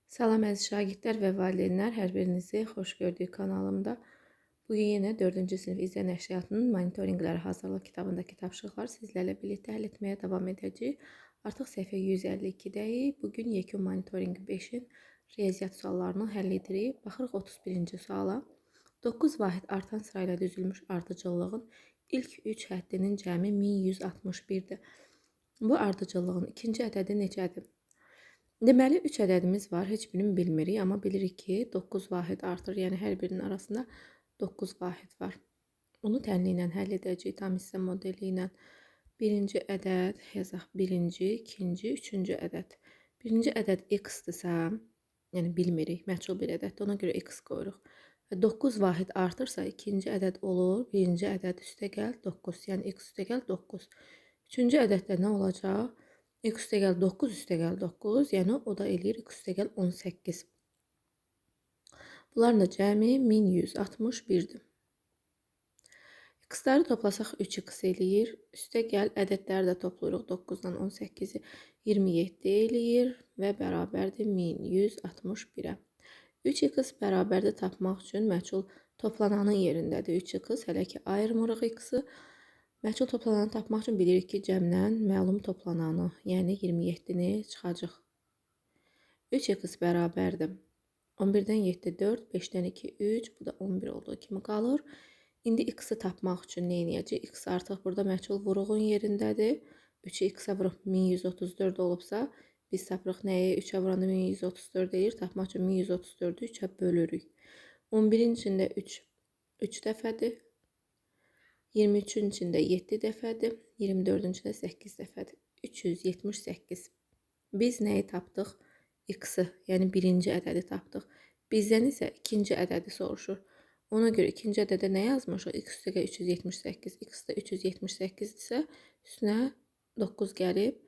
Salam əziz şagirdlər və valideynlər, hər birinizi xoş gördük kanalımda. Bugün yenə 4-cü sinif izləyən nəşriyyatının monitorinqləri hazırlıq kitabındakı tapşırıqlar sizlərlə birlikdə həll etməyə davam edəcəyik. Artıq səhifə 152-dəyik. Bugün yekun monitorinq 5-in riyaziyyat suallarını həll edirik. Baxırıq 31-ci suala. 9 vahid artan sırayla düzülmüş ardıcıllığın ilk 3 həddinin cəmi 1161-dir. Bu ardıcıllığın ikinci ədədi necədir? Deməli, 3 ədədimiz var, heç birini bilmirik, amma bilirik ki, 9 vahid artır, yəni hər birinin arasında 9 vahid var. Onu tənli ilə həll edəcəyik, tam hissə modeli ilə. Birinci ədəd, yazaq, birinci, ikinci, üçüncü ədəd. Birinci ədəd x-dırsa, yəni bilmirik, məchul bir ədəddir, ona görə x qoyuruq. Və 9 vahid artırsa, ikinci ədəd olur, birinci ədəd üstəgəl 9, yəni x üstəgəl 9. Üçüncü ədəddə nə olacaq? X üstəgəl 9 üstəgəl 9, yəni o da eləyir x üstəgəl 18. Bunların da cəmi 1161-dir. X-ları toplasaq 3x eləyir. Üstəgəl ədədləri də toplayırıq. 9-dan 18-i 27 eləyir və bərabərdir 1161-ə. 3x bərabərdir tapmaq üçün məchul toplananın yerindədir. 3x hələ ki ayırmırıq x-i. Məchul toplananı tapmaq üçün bilirik ki, cəmdən məlum toplananı, yəni 27-ni çıxacaq. 3x bərabərdir. 11-dən 7, 4, 5-dən 2, 3, bu da 11 olduğu kimi qalır. İndi x-i tapmaq üçün nə edəcəyik? X artıq burada məchul vuruğun yerindədir. 3-ü x-ə vuruq 1134 olubsa, biz tapırıq nəyi? 3-ə vuranda 1134 deyir. Tapmaq üçün 1134-ü 3-ə bölürük. 11-in içində 3 dəfədir. 23-ün içində 7 dəfədir, 24-ün içində 8 dəfədir. 378. Biz nəyi tapdıq? X-i, yəni birinci ədədi tapdıq. Bizdən isə ikinci ədədi soruşur. Ona görə ikinci ədədə nə yazmışıq? X üstəgəl 378. X-də 378 isə üstünə 9 gəlib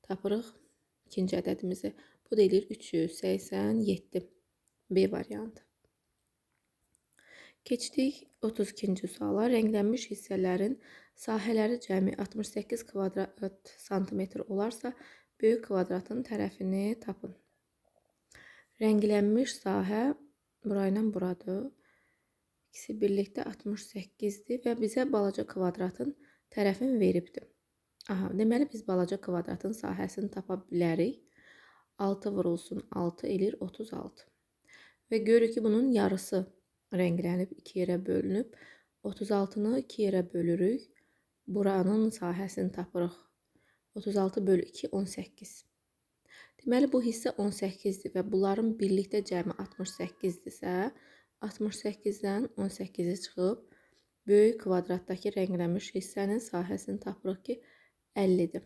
tapırıq ikinci ədədimizi. Bu da eləyir 387. B variantı. Keçdik 32-ci suala. Rənglənmiş hissələrin sahələri cəmi 68 kvadrat santimetr olarsa, böyük kvadratın tərəfini tapın. Rənglənmiş sahə burayla buradır. İkisi birlikdə 68-dir və bizə balaca kvadratın tərəfini veribdir. Deməli, biz balaca kvadratın sahəsini tapa bilərik. 6 vurulsun 6 eləyir 36. Və görürük ki, bunun yarısı rənglənib 2 yerə bölünüb. 36-nı 2 yerə bölürük. Buranın sahəsini tapırıq. 36 bölü 2, 18. Deməli, bu hissə 18-dir və bunların birlikdə cəmi 68-dirsə, 68-dən 18-i çıxıb, böyük kvadratdakı rənglənmiş hissənin sahəsini tapırıq ki, 50-dir.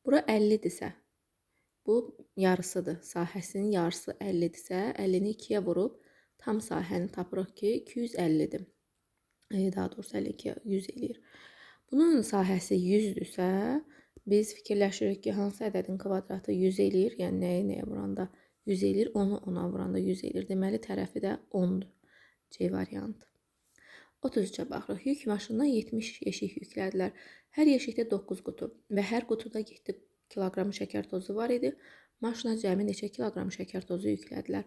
Bura 50-dirsə, bu yarısıdır. Sahəsinin yarısı 50-dirsə, 50-ni 2-yə vurub, tam sahəni tapırıq ki, 250-dir. Daha doğrusu 52 100 eləyir. Bunun sahəsi 100-dürsə, biz fikirləşirik ki, hansı ədədin kvadratı 100 eləyir? Yəni, nəyə vuranda 100 eləyir? 10-u 10-a vuranda 100 eləyir. Deməli, tərəfi də 10-dur. C variantı. 33-ə baxırıq. Yük maşınına 70 yeşik yüklədilər. Hər yeşikdə 9 qutu və hər qutuda 7 kiloqram şəkər tozu var idi. Maşına cəmi neçə kiloqram şəkər tozu yüklədilər?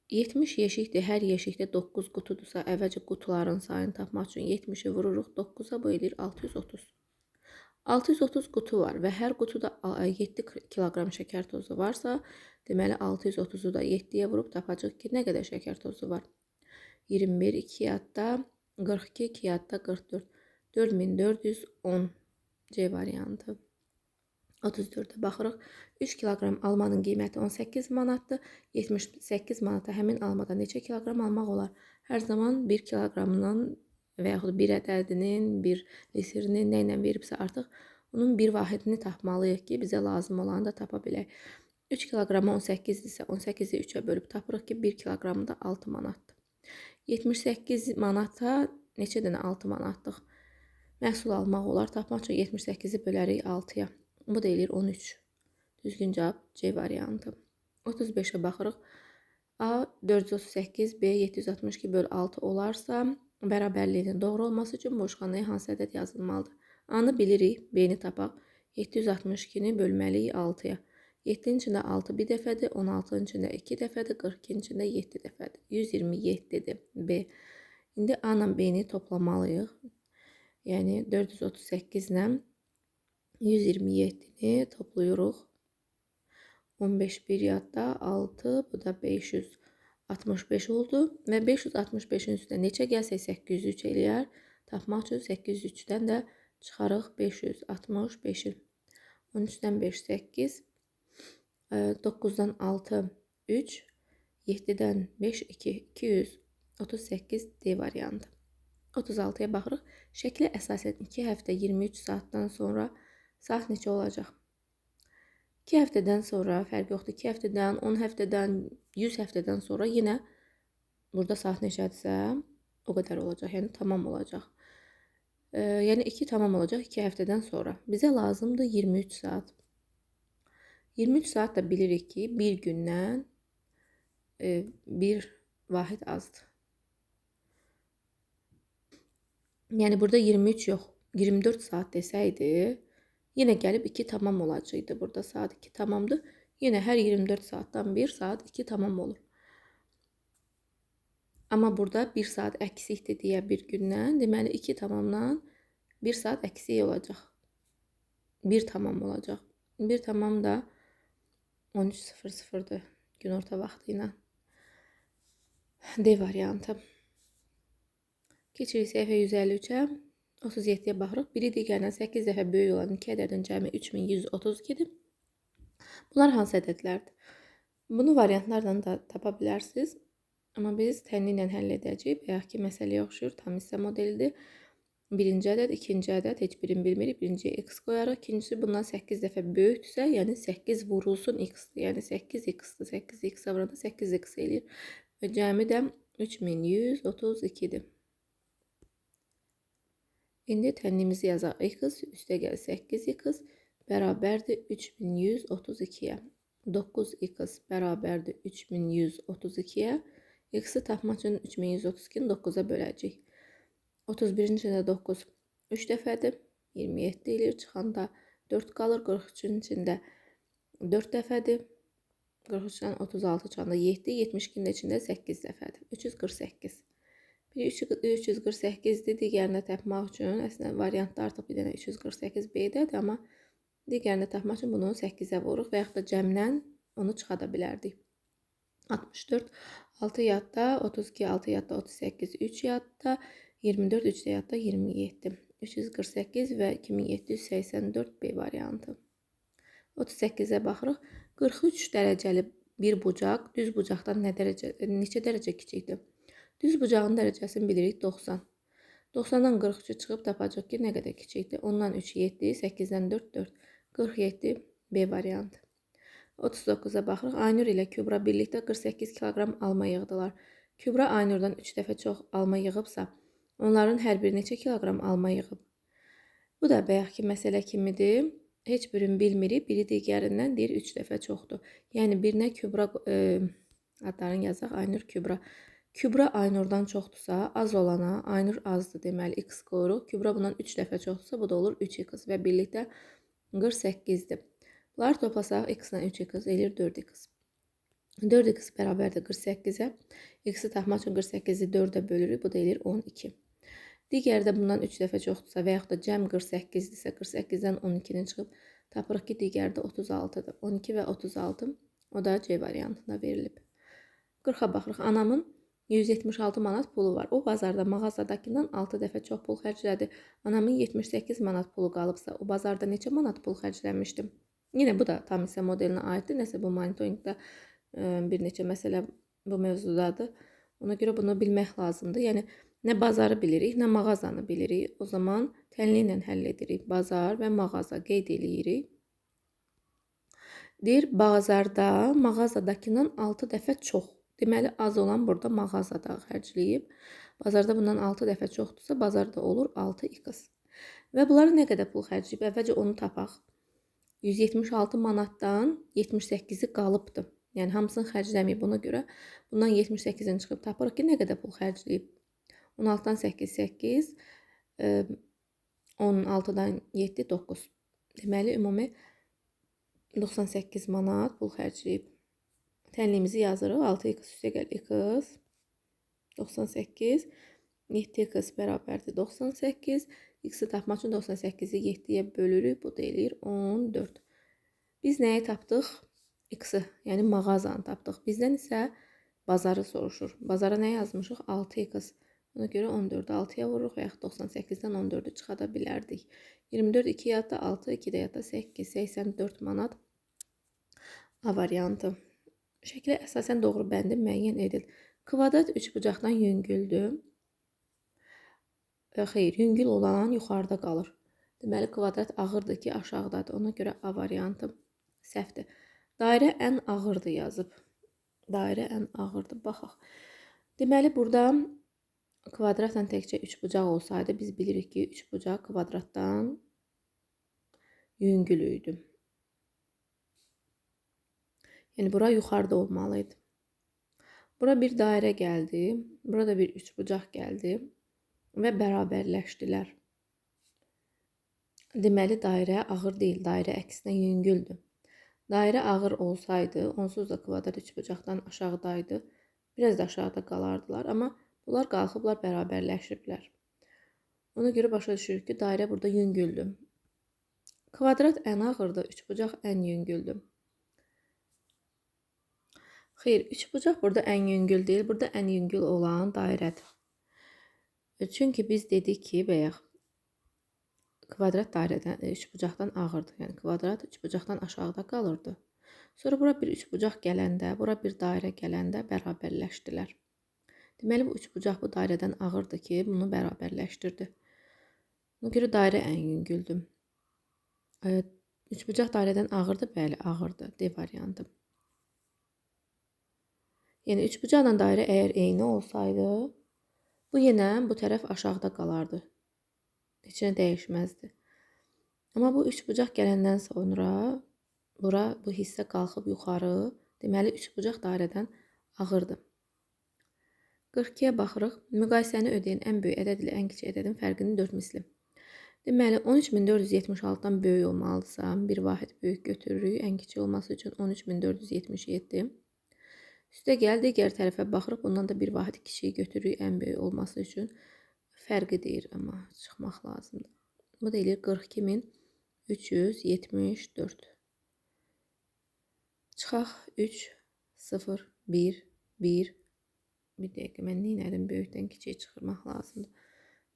70 yeşikdir, hər yeşikdə 9 qutudursa, əvvəlcə qutuların sayını tapmaq üçün 70-i vururuq 9-a, bu eləyir 630. 630 qutu var və hər qutuda 7 kiloqram şəkər tozu varsa, deməli 630-u da 7-yə vurub tapacaq ki, nə qədər şəkər tozu var? 21, 2 yadda, 42, 2 yadda, 44. 4410 C variantı. 34-ə baxırıq. 3 kiloqram almanın qiyməti 18 manatdır. 78 manata həmin almadan neçə kiloqram almaq olar? Hər zaman 1 kiloqramından və yaxud 1 ədədinin, 1 litrinin nə ilə veribsə artıq onun bir vahidini tapmalıyıq ki, bizə lazım olanı da tapa bilək. 3 kiloqramı 18-dirsə, 18-i 3-ə bölüb tapırıq ki, 1 kiloqramı da 6 manatdır. 78 manata neçə dənə 6 manatlıq məhsul almaq olar? Tapmaq üçün 78-i bölərik 6-ya. Bu da eləyir 13. Düzgün cavab C variantı. 35-ə baxırıq. A 438, B 762 bölü 6 olarsa, bərabərliyin doğru olması üçün boşxanaya hansı ədəd yazılmalıdır? A-nı bilirik, B-ni tapaq. 762-ni bölməliyik 6-ya. 7-nin içində 6 bir dəfədir, 16-nın içində 2 dəfədir, 42-nin içində 7 dəfədir. 127-dir B. İndi A ilə B-ni toplamalıyıq. Yəni 438 ilə 127-ni toplayırıq. 15 bir yadda 6, bu da 565 oldu. Və 565-in üstünə neçə gəlsək 803 eləyər. Tapmaq üçün 803-dən də çıxarıq 565-i. 13-dən 5, 8, 9-dan 6, 3, 7-dən 5, 2, 238 D variantı. 36-ya baxırıq. Şəklə əsasən 2 həftə 23 saatdan sonra saat neçə olacaq? 2 həftədən sonra fərq yoxdur. 2 həftədən, 10 həftədən, 100 həftədən sonra yenə burada saat neçədirsə o qədər olacaq. Yəni tamam olacaq. Yəni 2 tamam olacaq 2 həftədən sonra. Bizə lazımdır 23 saat. 23 saat da bilirik ki, bir gündən bir vahid azdır. Yəni burada 23 yox, 24 saat desəydi, yenə gəlib 2 tamam olacaqdı. Burada saat 2 tamamdır. Yenə hər 24 saatdan 1 saat 2 tamam olur. Amma burada 1 saat əksikdir deyə bir gündən, deməli 2 tamamdan 1 saat əksik olacaq. 1 tamam olacaq. 1 tamam da 13:00-dır günorta vaxtı ilə. D variantı. Keçirik səhifə 153-ə. 37-yə baxırıq. Biri digərindən 8 dəfə böyük olan 2 ədədin cəmi 3132-dir. Bunlar hansı ədədlərdir? Bunu variantlarla da tapa bilərsiniz. Amma biz tənli ilə həll edəcəyik. Bayaqki məsələyə oxşuyur. Tam hissə modelidir. Birinci ədəd, ikinci ədəd heç birini bilmirik. Birinciyə x qoyarıq. İkincisi bundan 8 dəfə böyükdürsə, yəni 8 vurulsun x-dir. Yəni 8x-dir. 8x-ə vuranda 8x eləyir. Və cəmi də 3132-dir. İndi tənlimizi yazaq. X üstə gəl 8x bərabərdir 3132-yə. 9x bərabərdir 3132-yə. X-i tapmaq üçün 3132-ni 9-a böləcəyik. 31-ci də 9 3 dəfədir. 27 eləyir. Çıxanda 4 qalır. 43-ün içində 4 dəfədir. 43-dən 36 çıxanda 7. 72-nin içində 8 dəfədir. 348. Biri 348-dir. Digərini tapmaq üçün əslində variantda artıq bir dənə 348 B-dədir. Amma digərini tapmaq üçün bunu 8-ə vururuq və yaxud da cəmdən onu çıxada bilərdik. 64 6 yadda, 32 6 yadda, 38 3 yadda, 24 3 yadda, 27. 348 və 2784 B variantı. 38-ə baxırıq. 43 dərəcəli bir bucaq düz bucaqdan neçə dərəcə kiçikdir? Düz bucağın dərəcəsini bilirik 90. 90-dan 43-ü çıxıb tapacaq ki, nə qədər kiçikdir? 10-dan 3 7, 8-dən 4 4. 47 B variantı. 39-a baxırıq. Aynur ilə Kübra birlikdə 48 kiloqram alma yığdılar. Kübra Aynurdan 3 dəfə çox alma yığıbsa, onların hər biri neçə kiloqram alma yığıb? Bu da bayaqki məsələ kimidir. Heç birini bilmirik. Biri digərindən deyir 3 dəfə çoxdur. Yəni birinə Kübra adlarını yazaq. Aynur Kübra. Kübra Aynurdan çoxdursa, az olana Aynur azdır deməli x qoyuruq. Kübra bundan 3 dəfə çoxdursa, bu da olur 3x və birlikdə 48-dir. Bunları toplasaq x-lə 3x eləyir 4x. 4x bərabərdir 48-ə. X-i tapmaq üçün 48-i 4-ə bölürük. Bu da eləyir 12. Digəri də bundan 3 dəfə çoxdursa və yaxud da cəm 48-dirsə, 48-dən 12-ni çıxıb tapırıq ki, digəri də 36-dır. 12 və 36 o da C variantında verilib. 40-a baxırıq. Anamın 176 manat pulu var. O bazarda mağazadakından 6 dəfə çox pul xərclədi. Anamın 78 manat pulu qalıbsa, o bazarda neçə manat pul xərcləmişdim? Yenə bu da tam hissə modelinə aiddir. Nəsə bu monitoringdə bir neçə məsələ bu mövzudadır. Ona görə bunu bilmək lazımdır. Yəni nə bazarı bilirik, nə mağazanı bilirik. O zaman tənli ilə həll edirik. Bazar və mağaza qeyd eləyirik. Deyir, bazarda mağazadakından 6 dəfə çox. Deməli, az olan burada mağazada xərcləyib. Bazarda bundan 6 dəfə çoxdursa, bazarda olur 6x. Və bunları nə qədər pul xərcləyib? Əvvəlcə onu tapaq. 176 manatdan 78-i qalıbdır. Yəni, hamısını xərcləməyib ona görə. Bundan 78-ini çıxıb tapırıq ki, nə qədər pul xərcləyib? 16-dan 8, 8, 16-dan 7, 9. Deməli, ümumi 98 manat pul xərcləyib. Tənliyimizi yazırıq. 6x üstə gəl x 98. 7x bərabərdir 98. X-i tapmaq üçün 98-i 7-yə bölürük. Bu da eləyir 14. Biz nəyi tapdıq? X-i, yəni mağazanı tapdıq. Bizdən isə bazarı soruşur. Bazara nə yazmışıq? 6x. Ona görə 14-ü 6-ya vururuq və yaxud 98-dən 14-ü çıxada bilərdik. 24 2 yadda 6, 2 də yadda 8, 84 manat A variantı. Şəklə əsasən doğru bəndi müəyyən edil. Kvadrat üçbucaqdan yüngüldür. Xeyr, yüngül olan yuxarıda qalır. Deməli, kvadrat ağırdır ki, aşağıdadır. Ona görə A variantı səhvdir. Dairə ən ağırdır yazıb. Dairə ən ağırdır. Baxaq. Deməli, burada kvadratla təkcə üçbucaq olsaydı, biz bilirik ki, üçbucaq kvadratdan yüngül idi. Yəni, bura yuxarıda olmalıydı. Bura bir dairə gəldi. Burada bir üçbucaq gəldi və bərabərləşdilər. Deməli, dairə ağır deyil. Dairə əksinə yüngüldür. Dairə ağır olsaydı, onsuz da kvadrat üçbucaqdan aşağıdaydı. Biraz da aşağıda qalardılar. Amma bunlar qalxıblar, bərabərləşiblər. Ona görə başa düşürük ki, dairə burada yüngüldür. Kvadrat ən ağırdır, üçbucaq ən yüngüldür. Xeyr, üçbucaq burada ən yüngül deyil. Burada ən yüngül olan dairədir. Çünki biz dedik ki, bəyək, kvadrat dairədən, üçbucaqdan ağırdır. Yəni, kvadrat üçbucaqdan aşağıda qalırdı. Sonra bura bir üçbucaq gələndə, bura bir dairə gələndə bərabərləşdilər. Deməli, bu üçbucaq bu dairədən ağırdır ki, bunu bərabərləşdirdi. Buna görə dairə ən yüngüldür. Üçbucaq dairədən ağırdır, bəli, ağırdır. D variantı. Yəni, üçbucaqla dairə əgər eyni olsaydı, bu yenə bu tərəf aşağıda qalardı. Heç nə dəyişməzdi. Amma bu üçbucaq gələndən sonra bura bu hissə qalxıb yuxarı. Deməli, üçbucaq dairədən ağırdır. 42-yə baxırıq. Müqayisəni ödəyən ən böyük ədəd ilə ən kiçik ədədin fərqinin 4 misli. Deməli, 13476-dan böyük olmalıdırsa, bir vahid böyük götürürük. Ən kiçik olması üçün 13477. Üstə gəl, digər tərəfə baxırıq. Bundan da bir vahid kiçiyi götürürük ən böyük olması üçün. Fərqi deyir, amma çıxmaq lazımdır. Bu da eləyir 42374. Çıxaq 3, 0, 1, 1. Bir dəqiqə, mən neynədim? Böyükdən kiçiyi çıxırmaq lazımdır.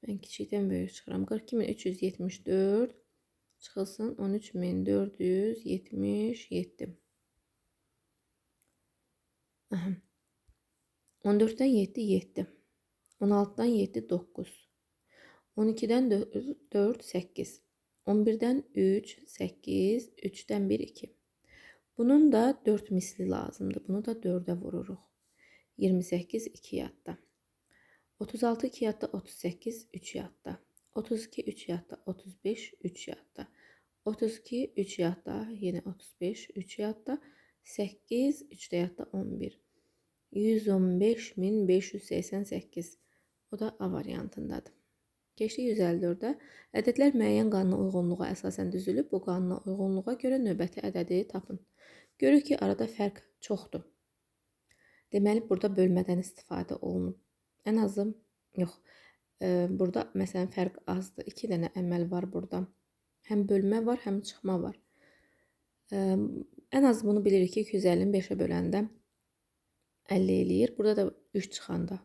Mən kiçikdən böyük çıxıram. 42374 çıxılsın 13477. 14-dən 7, 7. 16-dan 7, 9. 12-dən 4, 8. 11-dən 3, 8. 3-dən 1, 2. Bunun da 4 misli lazımdır. Bunu da 4-ə vururuq. 28, 2 yadda. 36, 2 yadda, 38, 3 yadda. 32, 3 yadda, 35, 3 yadda. 32, 3 yadda, yenə 35, 3 yadda. 8, 3 də yadda, 11. 115588. O da A variantındadır. Keçdi 154-də. Ədədlər müəyyən qanuna uyğunluğa əsasən düzülüb. Bu qanuna uyğunluğa görə növbəti ədədi tapın. Görürük ki, arada fərq çoxdur. Deməli, burada bölmədən istifadə olunub. Ən azı, yox. Burada, məsələn, fərq azdır. 2 dənə əməl var burada. Həm bölmə var, həm çıxma var. Ən az bunu bilirik ki, 250-ni 5-ə böləndə 50 eləyir. Burada da 3 çıxanda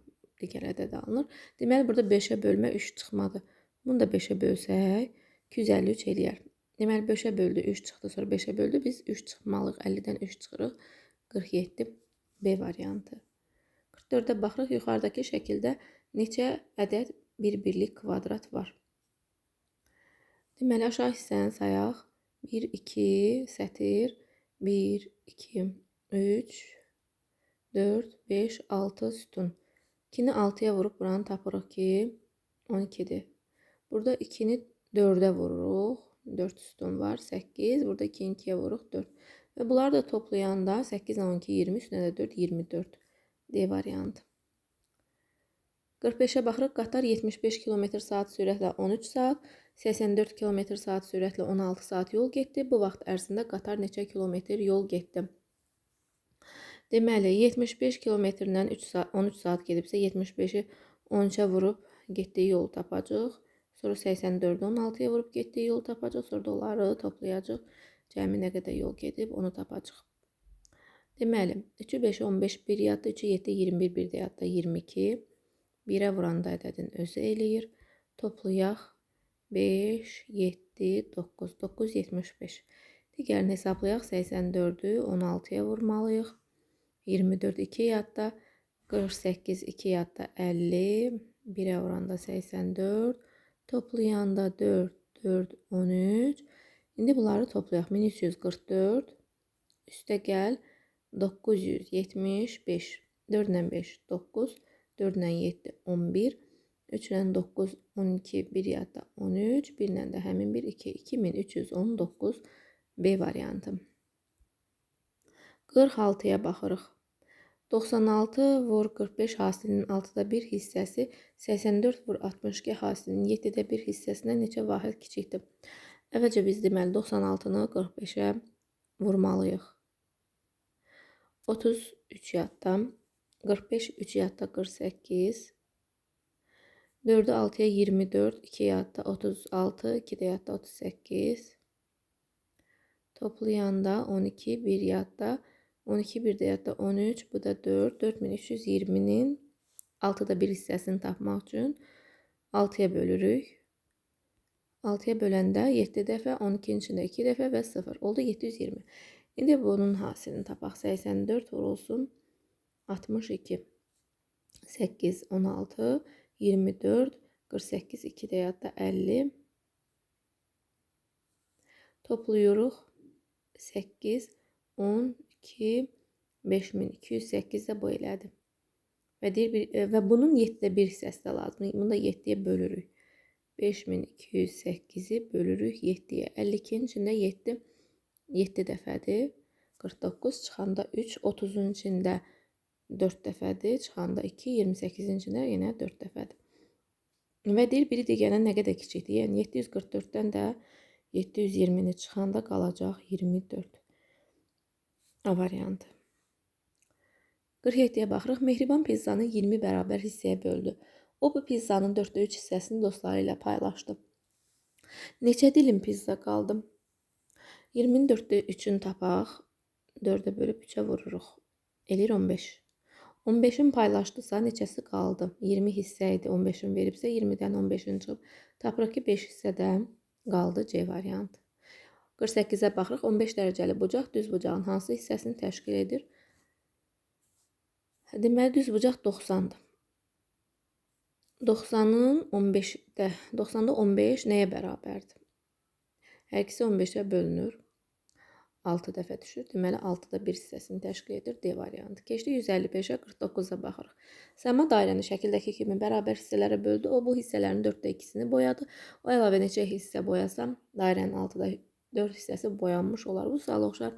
digər ədəd alınır. Deməli, burada 5-ə bölmə 3 çıxmadır. Bunu da 5-ə bölsək, 253 eləyər. Deməli, 5-ə böldü, 3 çıxdı, sonra 5-ə böldü. Biz 3 çıxmalıyıq. 50-dən 3 çıxırıq. 47 B variantı. 44-də baxırıq. Yuxarıdakı şəkildə neçə ədəd bir-birlik kvadrat var? Deməli, aşağı hissəni sayaq. 1, 2, sətir. 1, 2, 3, 4, 5, 6 sütun. 2-ni 6-ya vurub buranı tapırıq ki, 12-dir. Burada 2-ni 4-ə vururuq. 4 sütun var, 8. Burada 2-ni 2-yə vururuq, 4. Və bunları da toplayanda 8, 12, 20, üstünə də 4, 24. D variantı. 45-ə baxırıq. Qatar 75 km/saat sürətlə 13 saat, 84 km/saat sürətlə 16 saat yol getdi. Bu vaxt ərzində qatar neçə kilometr yol getdi? Deməli, 75 kilometrdən 13 saat gedibsə, 75-i 13-ə vurub getdiyi yolu tapacaq. Sonra 84-ü 16-ya vurub getdiyi yolu tapacaq. Sonra da onları toplayacaq. Cəmi nə qədər yol gedib, onu tapacaq. Deməli, 3-ü 5-i 15, 1 yadda, 3-ü 7, 21, 1 də yadda 22. 1-ə vuranda ədədin özü eləyir. Toplayaq 5, 7, 9, 9, 75. Digərini hesablayaq, 84-ü 16-ya vurmalıyıq. 24 2 yadda, 48 2 yadda 50, 1'ə vuranda 84, toplayanda 4, 4, 13. İndi bunları toplayaq. 1344, üstə gəl 975, 4 ilə 5, 9, 4 ilə 7, 11, 3 ilə 9, 12, 1 yadda 13, 1 ilə də həmin 1, 2, 2319 B variantı. 46'ya baxırıq. 96 vur 45 hasilinin 6'da 1 hissəsi 84 vur 62 hasilinin 7'də 1 hissəsindən neçə vahid kiçikdir? Əvvəlcə biz deməli 96-nı 45'ə vurmalıyıq. 33 yadda, 45 3 yadda 48, 4'ü 6'ya 24, 2 yadda 36, 2 də yadda 38, toplayanda 12, 1 yadda 12 bir də yadda 13, bu da 4, 4320'nin 6'da 1 hissəsini tapmaq üçün 6'ya bölürük. 6'ya böləndə 7 dəfə, 12'nin içində 2 dəfə və 0 oldu 720. İndi bunun hasilini tapaq. 84 vurulsun 62, 8, 16, 24, 48, 2 də yadda 50. Topluyoruz 8, 10, 2, 5208 də bu elədi. Və bunun 7'də 1 hissəsi də lazım. Bunu da 7'yə bölürük. 5208'i bölürük 7'yə. 52'nin içində 7 dəfədir. 49 çıxanda 3, 30'un içində 4 dəfədir. Çıxanda 2, 28'in içində yenə 4 dəfədir. Və deyir, biri digərindən nə qədər kiçikdir. Yəni 744'dən də 720'ni çıxanda qalacaq 24. A variantı. 47'yə baxırıq. Mehriban pizzanı 20 bərabər hissəyə böldü. O bu pizzanın 4'də 3 hissəsini dostları ilə paylaşdı. Neçə dilim pizza qaldı? 20'nin 4'də 3'ünü tapaq. 4'ə bölüb 3'ə vururuq. Eləyir 15. 15'in paylaşdısa neçəsi qaldı? 20 hissə idi. 15'in veribsə 20'dən 15'in çıxıb. Tapırıq ki 5 hissədə qaldı C variantı. 48'ə baxırıq. 15 dərəcəli bucaq düz bucağın hansı hissəsini təşkil edir? Deməli, düz bucaq 90'dır. 90'ın 15'də, 90'da 15 nəyə bərabərdir? Hər ikisi 15'ə bölünür. 6 dəfə düşür. Deməli, 6'da 1 hissəsini təşkil edir D variantı. Keçdi 155'ə 49'a baxırıq. Səma dairəni şəkildəki kimi bərabər hissələrə böldü. O bu hissələrin 4'də 2'sini boyadı. O əlavə neçə hissə boyasam, dairənin 6'da 4 hissəsi boyanmış olar. Bu sual oxşar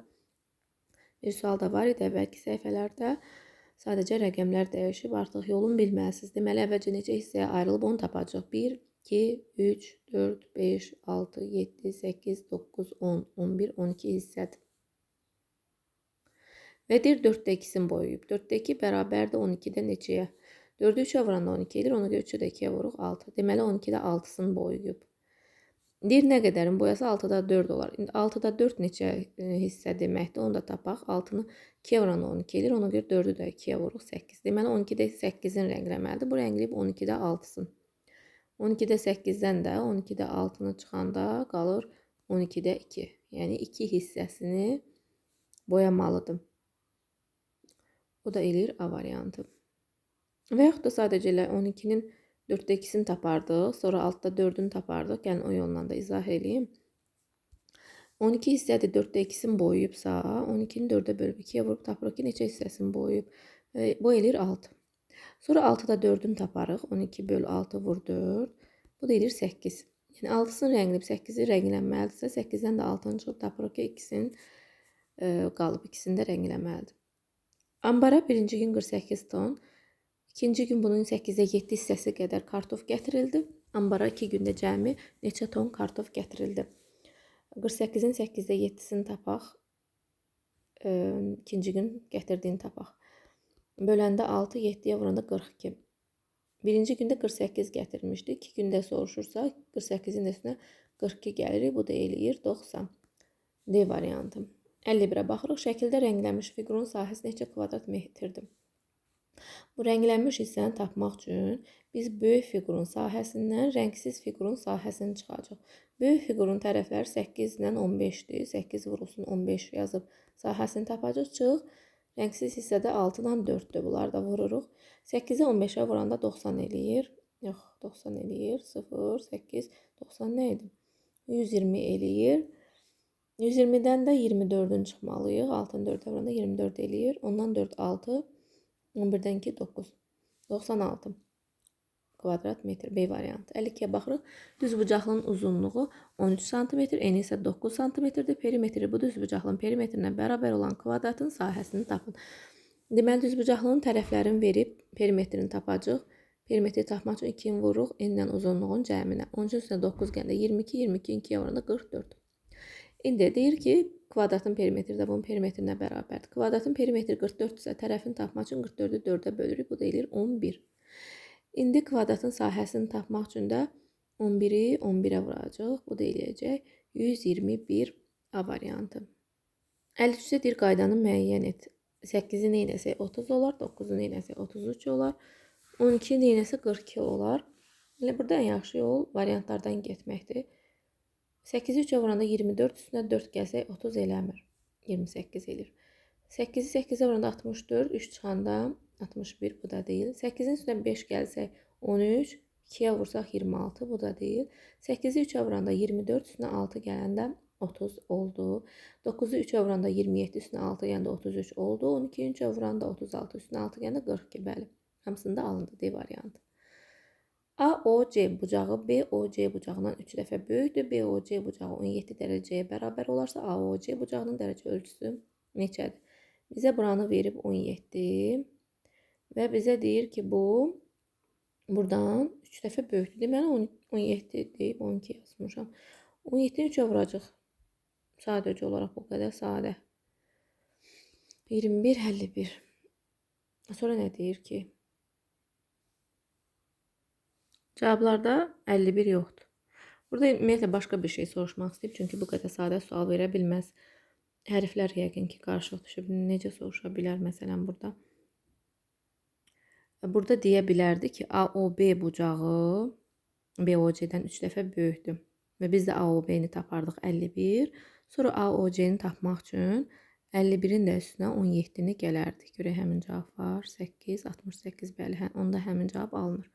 bir sual da var idi əvvəlki səhifələrdə. Sadəcə rəqəmlər dəyişib, artıq yolun bilməlisiniz. Deməli, əvvəlcə neçə hissəyə ayrılıb onu tapacaq. 1, 2, 3, 4, 5, 6, 7, 8, 9, 10, 11, 12 hissədir. Və deyir 4'də 2'sini boyayıb. 4'də 2 bərabərdir 12'də neçəyə? 4'ü 3'ə vuranda 12 edir, ona görə 3'ü də 2'yə vuruq 6. Deməli, 12'də 6'sını boyayıb. Deyir nə qədərin boyası 6'da 4 olar. İndi 6'da 4 neçə hissə deməkdir, onu da tapaq. 6'nı 2'yə vuranda 12 edir, ona görə 4'ü də 2'yə vuruq 8. Deməli 12'də 8'in rəngləməlidir. Bu rəngləyib 12'də 6'sın. 12'də 8'dən də 12'də 6'nı çıxanda qalır 12'də 2. Yəni 2 hissəsini boyamalıdır. O da eləyir A variantı. Və yaxud da sadəcə elə 12'nin 4'də 2'sini tapardıq. Sonra 6'da 4'ünü tapardıq. Gəlin o yolla da izah edeyim. 12 hissədir 4'də 2'sini boyayıbsa, 12'ni 4'ə bölüb 2'yə vurub tapırıq ki, neçə hissəsini boyayıb. Bu eləyir 6. Sonra 6'da 4'ünü taparıq. 12 böl 6 vur 4. Bu da eləyir 8. Yəni 6'sını rəngləyib 8'i rənglənməlidirsə, 8'dən də 6'nı çıxıb tapırıq ki, 2'sinin qalıb. 2'sini də rənglənməlidir. Ambara birinci gün 48 ton, İkinci gün bunun 8-də 7 hissəsi qədər kartof gətirildi. Ambara 2 gündə cəmi neçə ton kartof gətirildi? 48-in 8-də 7-sini tapaq. İkinci gün gətirdiyini tapaq. Böləndə 6, 7-yə vuranda 42. Birinci gündə 48 gətirmişdi. 2 gündə soruşursa 48-in üstünə 42 gəlirik. Bu da eləyir 90. D variantı. 51-ə baxırıq. Şəkildə rənglənmiş fiqurun sahəsi neçə kvadrat metrdir? Bu rənglənmiş hissəni tapmaq üçün biz böyük fiqurun sahəsindən rəngsiz fiqurun sahəsini çıxacaq. Böyük fiqurun tərəfləri 8 ilə 15-dir. 8 vurulsun 15 yazıb sahəsini tapacaq. Çıx. Rəngsiz hissədə 6 ilə 4-dür. Bunları da vururuq. 8-ə 15-ə vuranda 90 eləyir. Yox, 90 eləyir. 0, 8, 90 nə idi? 120 eləyir. 120-dən də 24-ün çıxmalıyıq. 6-nı 4-ə vuranda 24 eləyir. Ondan 4, 6, 11-dən 2, 9. 96 kvadrat metr B variantı. 52-yə baxırıq. Düzbucaqlının uzunluğu 13 cm, eni isə 9 cm-dir. Perimetri bu düzbucaqlının perimetrinə bərabər olan kvadratın sahəsini tapın. Deməli, düzbucaqlının tərəflərini verib perimetrini tapacaq. Perimetri tapmaq üçün 2-ni vururuq enlə uzunluğun cəminə. 13-ün üstünə 9 gəndə 22, 22, 2-yə vuranda 44. İndi deyir ki, kvadratın perimetri də bunun perimetrinə bərabərdir. Kvadratın perimetri 44 isə tərəfini tapmaq üçün 44-ü 4-ə bölürük. Bu da eləyir 11. İndi kvadratın sahəsini tapmaq üçün də 11-i 11-ə vuracaq. Bu da eləyəcək 121 A variantı. 53-də deyir qaydanı müəyyən et. 8-i neynəsək 30 olar, 9-u neynəsək 33 olar, 12-i neynəsək 42 olar. Burada ən yaxşı yol variantlardan getməkdir. 8-i 3-ə vuranda 24, üstünə 4 gəlsək 30 eləmir. 28 eləyir. 8-i 8-ə vuranda 64, 3 çıxanda 61, bu da deyil. 8-in üstünə 5 gəlsək 13, 2-yə vursaq 26, bu da deyil. 8-i 3-ə vuranda 24, üstünə 6 gələndə 30 oldu. 9-u 3-ə vuranda 27, üstünə 6 gələndə 33 oldu. 12-yi 3-ə vuranda 36, üstünə 6 gələndə 42, bəli. Hamısında alındı D variantı. AOC bucağı BOC bucağından 3 dəfə böyükdür. BOC bucağı 17 dərəcəyə bərabər olarsa AOC bucağının dərəcə ölçüsü neçədir? Bizə buranı verib 17 və bizə deyir ki, bu buradan 3 dəfə böyükdür. Deməli 17 deyib 12 yazmışam. 17-ni 3-ə vuracaq. Sadəcə olaraq bu qədər sadə. 21, 51. Sonra nə deyir ki? Cavablarda 51 yoxdur. Burada ümumiyyətlə başqa bir şey soruşmaq istəyib. Çünki bu qədər sadə sual verə bilməz. Hərflər yəqin ki, qarışıq düşüb. Necə soruşa bilər məsələn burada? Burada deyə bilərdi ki, AOB bucağı BOC-dən 3 dəfə böyükdür. Və biz də AOB-ni tapardıq 51. Sonra AOC-ni tapmaq üçün 51-in də üstünə 17-ni gələrdik. Görək həmin cavab var. 8, 68, bəli. Onda həmin cavab alınır.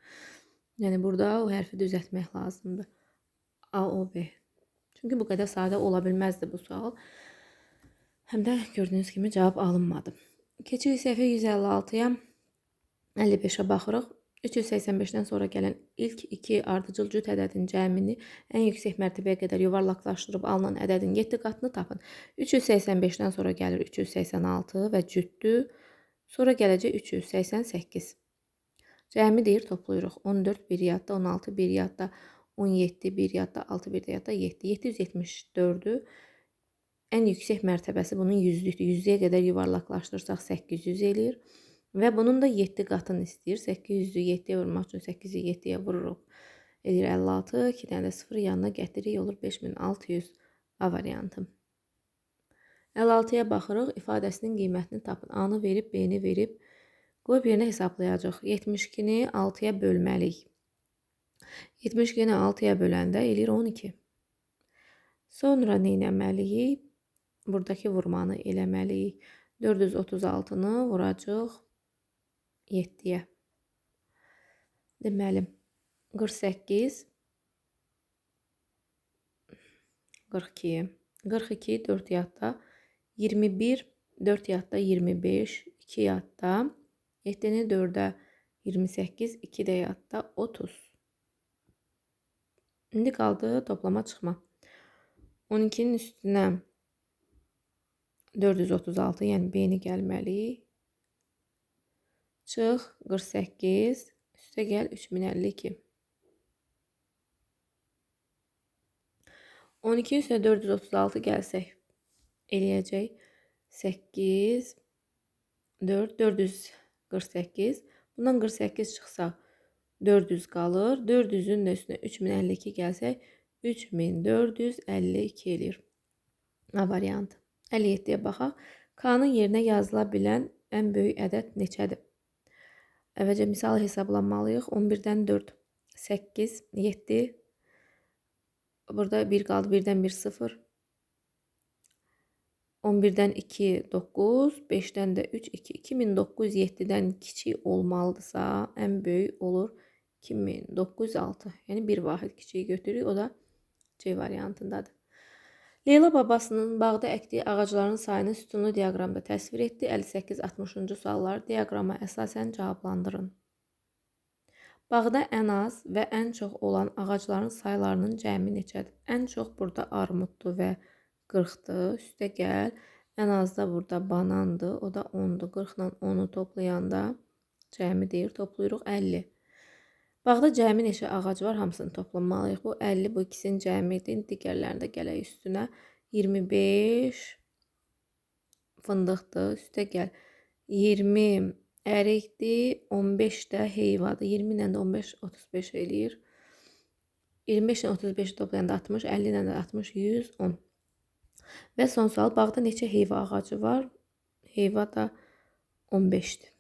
Yəni burada o hərfi düzəltmək lazımdır. AOB. Çünki bu qədər sadə ola bilməzdi bu sual. Həm də gördüyünüz kimi cavab alınmadı. Keçirik səhifə 156-ya. 55-ə baxırıq. 385-dən sonra gələn ilk 2 ardıcıl cüt ədədin cəmini ən yüksək mərtəbəyə qədər yuvarlaqlaşdırıb alınan ədədin 7 qatını tapın. 385-dən sonra gəlir 386 və cütdür. Sonra gələcək 388. Cəmi deyir, toplayırıq. 14 bir yadda, 16 bir yadda, 17 bir yadda, 6 bir yadda, 7. 774-dür. Ən yüksək mərtəbəsi bunun 100-lükdür. 100-yə qədər yuvarlaqlaşdırsaq 800 eləyir. Və bunun da 7 qatını istəyir. 800-ü 7-yə vurmaq üçün 8-i 7-yə vururuq. Edir 56. 2 dənə də 0 yanına gətiririk. Olur 5600 A variantı. 56-ya baxırıq. İfadəsinin qiymətini tapın. A-nı verib, B-ni verib. Qoyub yerinə hesablayacaq. 72-ni 6-ya bölməliyik. 72-ni 6-ya böləndə eləyir 12. Sonra nə etməliyik? Buradakı vurmanı eləməliyik. 436-nı vuracaq 7-yə. Deməli, 48, 42, 42, 4 yadda, 21, 4 yadda, 25, 2 yadda, 7-ni 4-ə 28, 2 də yadda 30. İndi qaldı toplama çıxma. 12-nin üstünə 436, yəni B-ni gəlməliyik. çıx 48 üstə gəl 3052. 12 üstə 436 gəlsək eləyəcək 8 4 448. Bundan 48 çıxsa 400 qalır. 400-ün də üstünə 3052 gəlsək 3452 eləyir. A variantı. 57-yə baxaq. K-nın yerinə yazıla bilən ən böyük ədəd neçədir? Əvvəlcə misal hesablamalıyıq. 11-dən 4 8 7. Burada 1 qaldı. 1-dən 1 0. 11-dən 2 9. 5-dən də 3 2. 2907-dən kiçik olmalıdırsa ən böyük olur 2906. Yəni bir vahid kiçiyi götürürük. O da C variantındadır. Leyla babasının bağda əkdiyi ağacların sayını sütunlu diaqramda təsvir etdi. 58-60-cı suallar diaqrama əsasən cavablandırın. Bağda ən az və ən çox olan ağacların saylarının cəmi neçədir? Ən çox burada armuddur və 40-dır. Üstə gəl. Ən az da burada banandır. O da 10-dur. 40-la 10-u toplayanda cəmi deyir. Toplayırıq 50. Bağda cəmi neçə ağac var? Hamısını toplamalıyıq. Bu 50, bu ikisinin cəmidir. Digərlərini də gələk üstünə. 25 fındıqdır. Üstə gəl. 20 ərikdir. 15 də heyvadır. 20 ilə də 15 35 eləyir. 25 ilə 35 toplayanda 60, 50 ilə də 60, 110. Və son sual, bağda neçə heyva ağacı var? Heyva da 15-dir.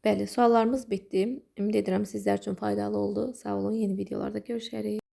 Bəli, suallarımız bitdi. Ümid edirəm sizlər üçün faydalı oldu. Sağ olun, yeni videolarda görüşərik.